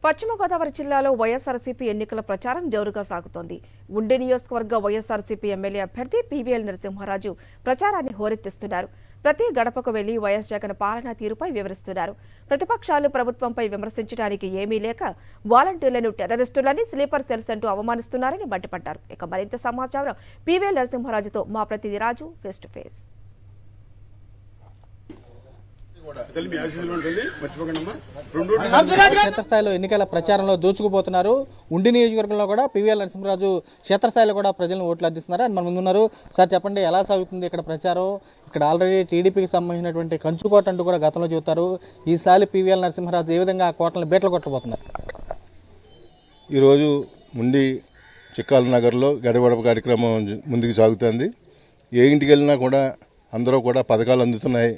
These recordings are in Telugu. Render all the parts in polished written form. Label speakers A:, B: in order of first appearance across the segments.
A: పశ్చిమ గోదావరి జిల్లాలో వైఎస్ఆర్సీపీ ఎన్నికల ప్రచారం జోరుగా సాగుతోంది. ఉండి నియోజకవర్గ వైఎస్ఆర్సీపీ ఎమ్మెల్యే అభ్యర్థి పీవీఎల్ నరసింహరాజు ప్రచారాన్ని హోరెత్తిస్తున్నారు. ప్రతి గడపకు వెళ్లి వైఎస్ జగన్ పాలనా తీరుపై వివరిస్తున్నారు. ప్రతిపక్షాలు ప్రభుత్వంపై విమర్శించడానికి ఏమీ లేక వాలంటీర్లను టెర్రరిస్టులని, స్లీపర్ సెల్స్ అంటూ అవమానిస్తున్నారని మండిపడ్డారు. ఇక మరింత సమాచారం పీవీఎల్ నరసింహరాజుతో మా ప్రతినిధి రాజు ఫేస్ టు ఫేస్.
B: క్షేత్రస్థాయిలో ఎన్నికల ప్రచారంలో దూచుకుపోతున్నారు. ఉండి నియోజకవర్గంలో కూడా పీవీఎల్ నరసింహరాజు క్షేత్రస్థాయిలో కూడా ప్రజలను ఓట్లు అందిస్తున్నారు అని మన ముందున్నారు. సార్ చెప్పండి, ఎలా సాగుతుంది ఇక్కడ ప్రచారం? ఇక్కడ ఆల్రెడీ టీడీపీకి సంబంధించినటువంటి కంచుకోట అంటూ కూడా గతంలో చెబుతారు. ఈసారి పీవీఎల్ నరసింహరాజు ఏ విధంగా ఆ కోటలను బీటలు కొట్టబోతున్నారు?
C: ఈరోజు ఉండి చిక్కాల నగర్లో గడప కార్యక్రమం ముందుకు సాగుతుంది. ఏ ఇంటికి వెళ్ళినా కూడా అందరూ కూడా పథకాలు అందుతున్నాయి.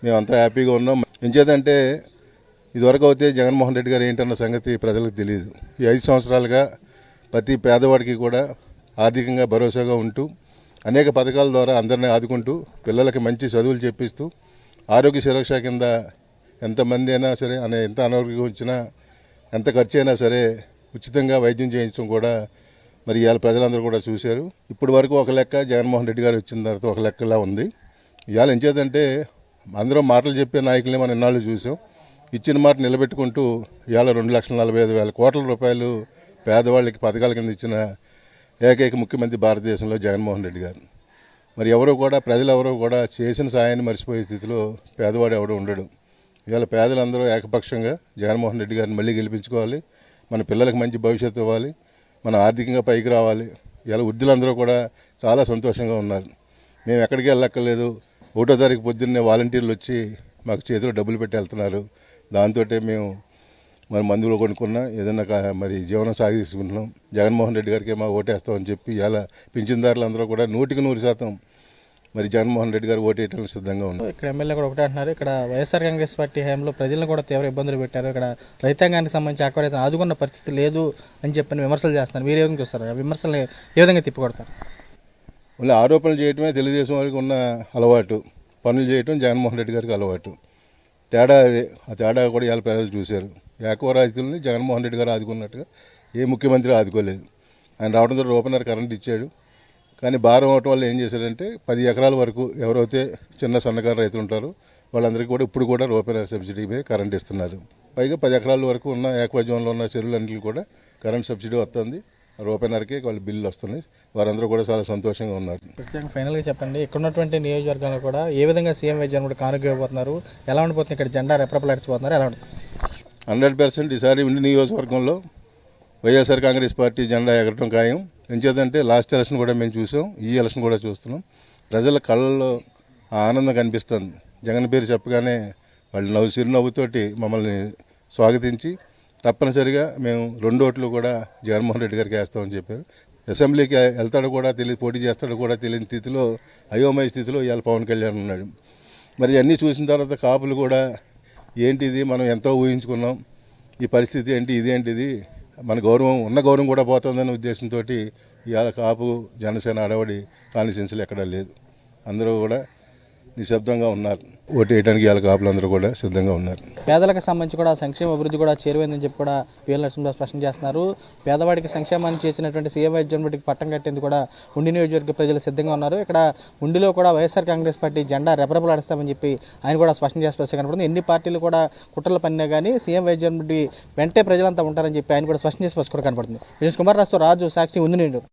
C: మేమంతా హ్యాపీగా ఉన్నాం. ఎంచేతంటే ఇదివరకు అయితే జగన్మోహన్ రెడ్డి గారు ఏంటన్న సంగతి ప్రజలకు తెలియదు. ఈ 5 సంవత్సరాలుగా ప్రతి పేదవాడికి కూడా ఆర్థికంగా భరోసాగా ఉంటూ అనేక పథకాల ద్వారా అందరినీ ఆదుకుంటూ పిల్లలకి మంచి చదువులు చెప్పిస్తూ ఆరోగ్య సురక్ష కింద ఎంతమంది అయినా సరే ఎంత అనారోగ్యం వచ్చినా ఎంత ఖర్చు అయినా సరే ఉచితంగా వైద్యం చేయించడం కూడా మరి ఇవాళ ప్రజలందరూ కూడా చూశారు. ఇప్పటి వరకు ఒక లెక్క, జగన్మోహన్ రెడ్డి గారు వచ్చిన తర్వాత ఒక లెక్కలా ఉంది. ఇవాళ ఎంచేతంటే అందరం మాటలు చెప్పే నాయకులే మనం ఇన్నాళ్ళు చూసాం. ఇచ్చిన మాట నిలబెట్టుకుంటూ ఇవాళ 2,45,000 కోట్ల రూపాయలు పేదవాళ్ళకి పథకాల కింద ఇచ్చిన ఏకైక ముఖ్యమంత్రి భారతదేశంలో జగన్మోహన్ రెడ్డి గారు. మరి ఎవరో కూడా ప్రజలు ఎవరో కూడా చేసిన సాయాన్ని మర్చిపోయే స్థితిలో పేదవాడు ఎవడో ఉండడు. ఇవాళ పేదలందరూ ఏకపక్షంగా జగన్మోహన్ రెడ్డి గారిని మళ్ళీ గెలిపించుకోవాలి, మన పిల్లలకు మంచి భవిష్యత్తు ఇవ్వాలి, మనం ఆర్థికంగా పైకి రావాలి. ఇవాళ వృద్ధులందరూ కూడా చాలా సంతోషంగా ఉన్నారు. మేము ఎక్కడికి వెళ్ళక్కర్లేదు, 1వ తారీఖు పొద్దున్నే వాలంటీర్లు వచ్చి మాకు చేతిలో డబ్బులు పెట్టి వెళ్తున్నారు. దాంతో మేము మరి మందులు కొనుక్కున్నా ఏదైనా మరి జీవనం సాగిస్తున్నాం. జగన్మోహన్ రెడ్డి గారికి మాకు ఓటేస్తామని చెప్పి ఇలా పింఛన్దారులు అందరూ కూడా 100% మరి జగన్మోహన్ రెడ్డి గారు ఓటేయడానికి సిద్ధంగా ఉన్నారు.
B: ఇక్కడ ఎమ్మెల్యే కూడా ఒకటే అంటున్నారు, ఇక్కడ వైఎస్ఆర్ కాంగ్రెస్ పార్టీ హయాంలో ప్రజలను కూడా తీవ్ర ఇబ్బందులు పెట్టారు, ఇక్కడ రైతాంగానికి సంబంధించి ఆకరైతే ఆదుకున్న పరిస్థితి లేదు అని చెప్పని విమర్శలు చేస్తున్నారు. మీరు ఏ విధంగా చూస్తారు? విమర్శలు ఏ విధంగా తిప్పికొడతారు?
C: మళ్ళీ ఆరోపణలు చేయటమే తెలుగుదేశం వారికి ఉన్న అలవాటు, పనులు చేయటం జగన్మోహన్ రెడ్డి గారికి అలవాటు. తేడా అదే. ఆ తేడా కూడా ఇవాళ ప్రజలు చూశారు. ఎక్కువ రైతులని జగన్మోహన్ రెడ్డి గారు ఆదుకున్నట్టుగా ఏ ముఖ్యమంత్రి ఆదుకోలేదు. ఆయన రావడంతో రూపాయన్నర కరెంట్ ఇచ్చాడు. కానీ భారం అవటం వల్ల ఏం చేశాడంటే 10 ఎకరాల వరకు ఎవరైతే చిన్న సన్నకారు రైతులు ఉంటారో వాళ్ళందరికీ కూడా ఇప్పుడు కూడా రూపాయన్నర సబ్సిడీ మీద కరెంట్ ఇస్తున్నారు. పైగా 10 ఎకరాల వరకు ఉన్న ఏకవజంలో ఉన్న చెరువులన్నింటికి కూడా కరెంట్ సబ్సిడీ వస్తుంది. రూపాయన్నరకే వాళ్ళు బిల్లు వస్తున్నాయి. వారందరూ కూడా చాలా సంతోషంగా ఉన్నారు.
B: ఫైనల్గా చెప్పండి, ఇక్కడ ఉన్నటువంటి నియోజకవర్గంలో కూడా ఏ విధంగా సీఎం వైద్యం కూడా కానుకోబోతున్నారు? ఎలా ఉండిపోతుంది? ఇక్కడ జెండా రెపరెపలాడిపోతున్నారు, ఎలా ఉంటుంది?
C: 100% ఈసారి ఉండి నియోజకవర్గంలో వైఎస్ఆర్ కాంగ్రెస్ పార్టీ జెండా ఎగరటం ఖాయం. ఎంచేదంటే లాస్ట్ ఎలక్షన్ కూడా మేము చూసాం, ఈ ఎలక్షన్ కూడా చూస్తున్నాం. ప్రజల కళ్ళల్లో ఆనందం కనిపిస్తుంది. జగన్ పేరు చెప్పగానే వాళ్ళు చిరునవ్వుతోటి మమ్మల్ని స్వాగతించి తప్పనిసరిగా మేము 2 ఓట్లు కూడా జగన్మోహన్ రెడ్డి గారికి వేస్తామని చెప్పారు. అసెంబ్లీకి వెళ్తాడు కూడా పోటీ చేస్తాడు కూడా తెలియని స్థితిలో, అయోమయ స్థితిలో ఇవాళ పవన్ కళ్యాణ్ ఉన్నాడు. మరి అన్నీ చూసిన తర్వాత కాపులు కూడా ఏంటిది, మనం ఎంతో ఊహించుకున్నాం, ఈ పరిస్థితి ఏంటి, ఇదేంటిది, మన గౌరవం ఉన్న గౌరవం కూడా పోతుందనే ఉద్దేశంతో ఇవాళ కాపు జనసేన అడవడి కాన్స్టిట్యున్సీలు ఎక్కడా లేదు. అందరూ కూడా నిశ్శబ్దంగా ఉన్నారు. ఓటు వేయడానికి ఇవాళ కాపులందరూ కూడా సిద్ధంగా ఉన్నారు.
B: పేదలకు సంబంధించి కూడా సంక్షేమ అభివృద్ధి కూడా చేరువైందని చెప్పి కూడా పీవీఎల్ నరసింహరాజు స్పష్టం చేస్తున్నారు. పేదవాడికి సంక్షేమాన్ని చేసినటువంటి సీఎం వైద్యం పట్టం కట్టేందుకు కూడా ఉండి నియోజకవర్గ ప్రజలు సిద్ధంగా ఉన్నారు. ఇక్కడ ఉండిలో కూడా వైఎస్ఆర్ కాంగ్రెస్ పార్టీ జెండా రెపరెపలాడిస్తామని చెప్పి ఆయన కూడా స్పష్టం చేసే పరిస్థితి కనపడుతుంది. ఎన్ని పార్టీలు కూడా కుట్రలు పనినా కానీ సీఎం వైద్యం వెంటే ప్రజలంతా ఉంటారని చెప్పి ఆయన కూడా స్పష్టం చేసే పరిస్థితి కూడా కనపడుతుంది. విజయ్ కుమార్ రాజు, సాక్షి, ఉండి.